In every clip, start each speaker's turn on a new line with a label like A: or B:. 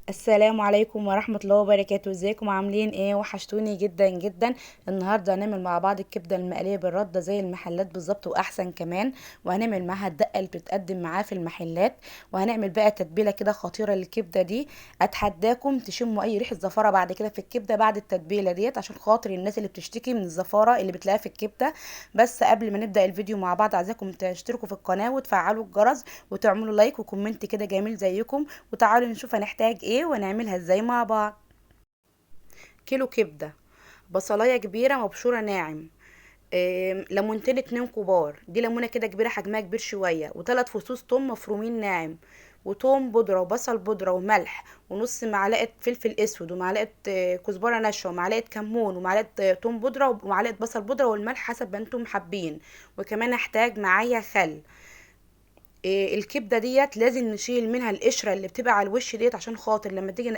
A: السلام عليكم ورحمة الله وبركاته. ازيكم عاملين ايه؟ وحشتوني جدا جدا. النهاردة هنعمل مع بعض الكبدة المقلية بالردة زي المحلات بالظبط واحسن كمان، وهنعمل معاها الدقة اللي بتتقدم معاها في المحلات، وهنعمل بقى تتبيلة كده خطيرة للكبدة دي. اتحداكم تشموا اي ريحة زفارة بعد كده في الكبدة بعد التتبيلة ديت، عشان خاطر الناس اللي بتشتكي من الزفارة اللي بتلاقيها في الكبدة. بس قبل ما نبدأ الفيديو مع بعض، عايزاكم تشتركوا في القناة وتفعلوا الجرس وتعملوا لايك وكومنت كده جميل زيكم. وتعالوا نشوف هنحتاج ايه ونعملها ازاي مع بعض. كيلو كبدة، بصلاية كبيرة مبشورة ناعم، ليمونتين اتنين كبار، دي ليمونة كده كبيرة حجمها كبير شوية، وثلاث فصوص توم مفرومين ناعم، وتوم بودرة وبصل بودرة وملح، ونص معلقة فلفل اسود، ومعلقة كزبرة ناشفة، ومعلقة كمون، ومعلقة توم بودرة، ومعلقة بصل بودرة، والملح حسب ما انتم حابين. وكمان هحتاج معايا خل. الكبده ديت لازم نشيل منها القشره اللي بتبقى على الوش ديت، عشان خاطر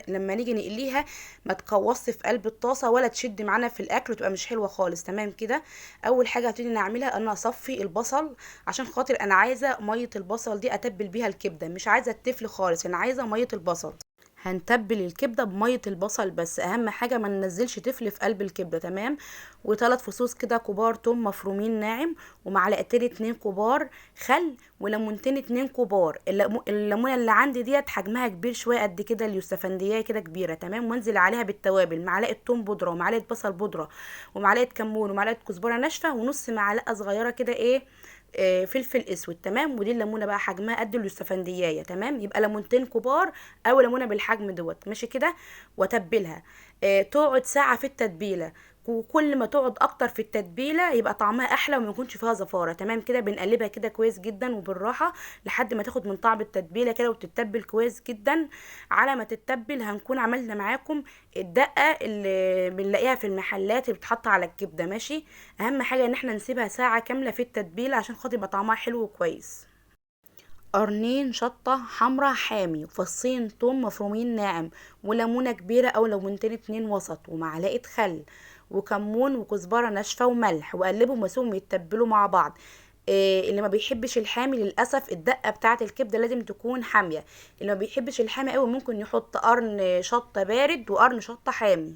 A: لما نيجي نقليها ما تقوصش في قلب الطاسه ولا تشد معانا في الاكل وتبقى مش حلوه خالص. تمام كده. اول حاجه هبتدي نعملها انا اصفي البصل، عشان خاطر انا عايزه ميه البصل دي اتبل بيها الكبده، مش عايزه التفل خالص، انا عايزه ميه البصل. هنتبل الكبده بميه البصل بس، اهم حاجه ما ننزلش تفل في قلب الكبده. تمام. وثلاث فصوص كده كبار توم مفرومين ناعم، ومعلقتين اتنين كبار خل، وليمونتين اتنين كبار. الليمونه اللي عندي ديت حجمها كبير شويه قد كده، اليوسفندية كده كبيره. تمام. وانزل عليها بالتوابل، معلقه توم بودره، ومعلقه بصل بودره، ومعلقه كمون، ومعلقه كزبره ناشفه، ونص معلقه صغيره كده ايه فلفل اسود. تمام. ودي الليمونه بقى حجمها قد اليوسفندية. تمام. يبقى ليمونتين كبار او ليمونه بالحجم دوت. ماشي كده. واتبلها تقعد ساعه في التتبيله، وكل ما تقعد اكتر في التتبيله يبقى طعمها احلى وما يكونش فيها زفاره. تمام كده. بنقلبها كده كويس جدا وبالراحه لحد ما تاخد من طعم التتبيله كده وتتبل كويس جدا. على ما تتبل هنكون عملنا معاكم الدقه اللي بنلاقيها في المحلات اللي بتحط على الكبده. ماشي. اهم حاجه ان احنا نسيبها ساعه كامله في التتبيله عشان خاطر يبقى طعمها حلو وكويس. قرنين شطة حمرا حامي، وفصين توم مفرومين ناعم، وليمونة كبيرة أو ليمونتين اتنين وسط، ومعلقة خل، وكمون، وكزبرة ناشفة، وملح، وقلبهم واسيبهم يتبلوا مع بعض. اللي ما بيحبش الحامي للأسف الدقة بتاعة الكبدة لازم تكون حامية. اللي ما بيحبش الحامي قوي ممكن يحط قرن شطة بارد وقرن شطة حامي.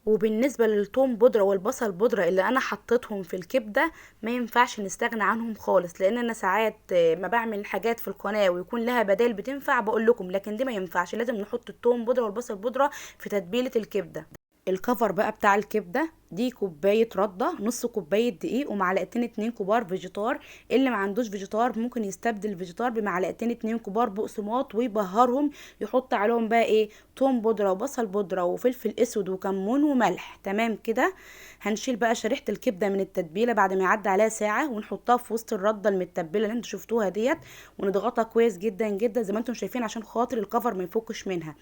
A: وبالنسبة للثوم بودرة والبصل بودرة اللي انا حطيتهم في الكبدة، ما ينفعش نستغنى عنهم خالص، لان انا ساعات ما بعمل حاجات في القناة ويكون لها بدائل بتنفع بقول لكم، لكن دي ما ينفعش، لازم نحط الثوم بودرة والبصل بودرة في تتبيلة الكبدة. الكفر بقى بتاع الكبده دي كوبايه رده، نص كوبايه دقيق، ومعلقتين اتنين كبار فيجيتار. اللي ما عندوش فيجيتار ممكن يستبدل الفيجيتار بمعلقتين اتنين كبار بقسماط ويبهرهم، يحط عليهم بقى ايه توم بودره وبصل بودره وفلفل اسود وكمون وملح. تمام كده. هنشيل بقى شريحه الكبده من التتبيله بعد ما يعدي عليها ساعه، ونحطها في وسط الرده المتبله اللي انتوا شفتوها ديت، ونضغطها كويس جدا جدا زي ما انتم شايفين عشان خاطر الكفر ما يفكش منها.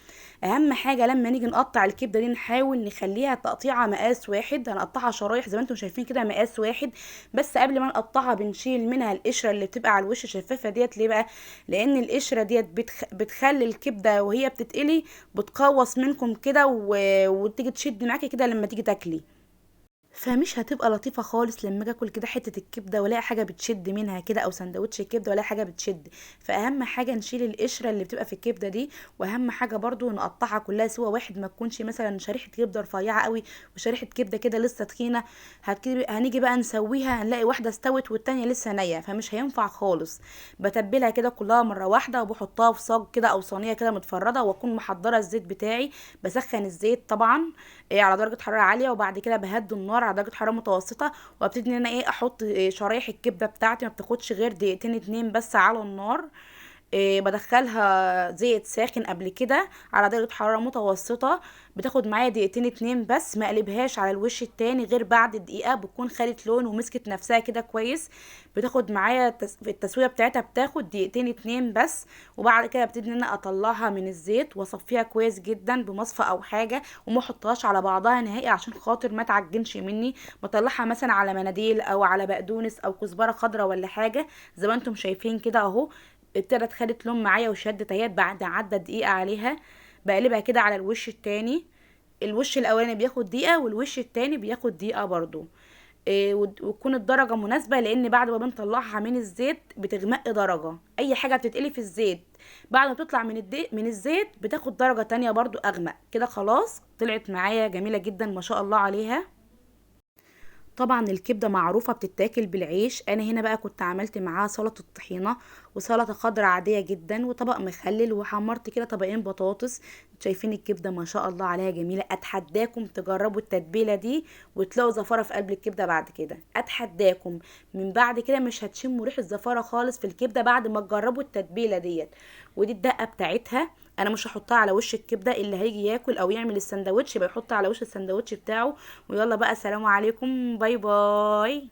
A: اهم حاجه لما نيجي نقطع الكبده دي نحاول نخليها تقطيعه مقاس واحد، هنقطعها شرايح زي ما انتم شايفين كده مقاس واحد. بس قبل ما نقطعها بنشيل منها القشره اللي بتبقى على الوش شفافه ديت. ليه بقى؟ لان القشره ديت بتخلي الكبده وهي بتتقلي بتقوص منكم كده وتيجي تشد معاكي كده لما تيجي تاكلي، فمش هتبقى لطيفه خالص لما اجي اكل كده حته الكبده والاقي حاجه بتشد منها كده، او سندوتش كبده والاقي حاجه بتشد. فاهم حاجه نشيل القشره اللي بتبقى في الكبده دي. واهم حاجه برضو نقطعها كلها سوا واحد، ما تكونش مثلا شريحه كبده رفيعه قوي وشريحه كبده كده لسه تخينه. هنيجي بقى نسويها هنلاقي واحده استوت والتانية لسه نيه، فمش هينفع خالص. بتبلها كده كلها مره واحده، وبحطها في صاج كده او صينيه كده متفرده، واكون محضره الزيت بتاعي. بسخن الزيت طبعا على درجه حراره عاليه، وبعد كده بهدي النار على درجه حراره متوسطه، وابتدي ان انا احط شرايح الكبده بتاعتي، ما بتاخدش غير دقيقتين اتنين بس على النار. بدخلها زيت ساخن قبل كده على درجة حرارة متوسطة، بتاخد معايا دقيقتين اتنين بس، ما قلبهاش على الوش التاني غير بعد دقيقة بتكون خدت لون ومسكت نفسها كده كويس. بتاخد معايا في التسوية بتاعتها بتاخد دقيقتين اتنين بس. وبعد كده ابتدي ان انا اطلعها من الزيت واصفيها كويس جدا بمصفى او حاجة، وما احطهاش على بعضها نهائي عشان خاطر ما تعجنش مني. بطلعها مثلا على مناديل او على بقدونس او كزبرة خضراء ولا حاجة زي ما انتم شايفين كده اهو. ابتدت خدت لون معايا وشدت اهيت بعد عدى دقيقة عليها. بقلبها كده على الوش التاني، الوش الاولاني بياخد دقيقة والوش التاني بياخد دقيقة برضو. وتكون الدرجة مناسبة، لان بعد ما بنطلعها من الزيت بتغمق درجة. اي حاجة بتتقلي في الزيت بعد ما بتطلع من الزيت بتاخد درجة تانية برضو اغمق كده. خلاص طلعت معايا جميلة جدا ما شاء الله عليها. طبعا الكبده معروفه بتتاكل بالعيش. انا هنا بقى كنت عملت معاها سلطه طحينه وسلطه خضراء عاديه جدا وطبق مخلل، وحمرت كده طبقين بطاطس. شايفين الكبده ما شاء الله عليها جميله. اتحداكم تجربوا التتبيله دي وتلاقوا زفاره في قلب الكبده بعد كده. اتحداكم من بعد كده مش هتشموا ريحه زفاره خالص في الكبده بعد ما تجربوا التتبيله ديت. ودي الدقه بتاعتها. انا مش هحطها على وش الكبده، اللي هيجي ياكل او يعمل السندوتش يبقى يحط على وش السندوتش بتاعه. ويلا بقى سلام عليكم، باي باي.